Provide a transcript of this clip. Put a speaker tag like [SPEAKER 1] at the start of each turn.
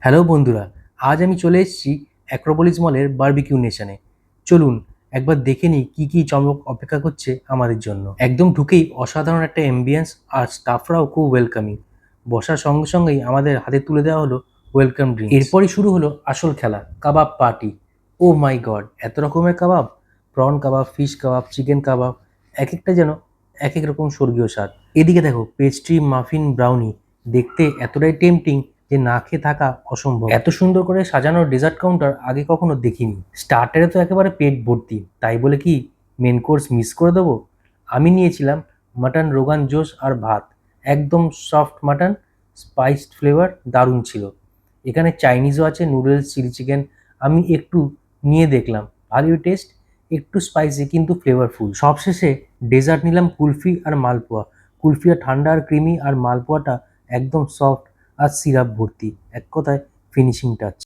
[SPEAKER 1] Hello বন্ধুরা, আজ আমি চলে এসেছি অ্যাক্রোপলিস মলের বারবিকিউ নেশনে। চলুন একবার দেখে নিই কী কী চমক অপেক্ষা করছে আমাদের জন্য। একদম ঢুকেই অসাধারণ একটা অ্যাম্বিয়েন্স আর স্টাফরাও খুব ওয়েলকামিং। বসার সঙ্গে সঙ্গেই আমাদের হাতে তুলে দেওয়া হলো ওয়েলকাম ড্রিঙ্ক। এরপরই শুরু হলো আসল খেলা, কাবাব পার্টি। ও মাই গড, এত রকমের কাবাব! প্রন কাবাব, ফিশ কাবাব, চিকেন কাবাব, এক একটা যেন এক এক রকম স্বর্গীয় স্বাদ। এদিকে দেখো পেস্ট্রি, মাফিন, ব্রাউনি, দেখতে এতটাই টেম্পটিং যে না খেয়ে থাকা অসম্ভব। এত সুন্দর করে সাজানো ডেজার্ট কাউন্টার আগে কখনো দেখিনি। স্টার্টারে তো একেবারে পেট ভর্তি, তাই বলে কি মেন কোর্স মিস করে দেবো? আমি নিয়েছিলাম মাটন রোগান জোশ আর ভাত। একদম সফট মাটন, স্পাইসড ফ্লেভার দারুণ ছিল। এখানে চাইনিজও আছে, নুডলস, চিলি চিকেন। আমি একটু নিয়ে দেখলাম, ভালোই টেস্ট, একটু স্পাইসি কিন্তু ফ্লেভারফুল। সবশেষে ডেজার্ট নিলাম কুলফি আর মালপোয়া। কুলফিটা ঠান্ডা আর ক্রিমি, আর মালপোয়াটা একদম সফট আর সিরাপ ভর্তি। এক কথায় ফিনিশিং টাচ।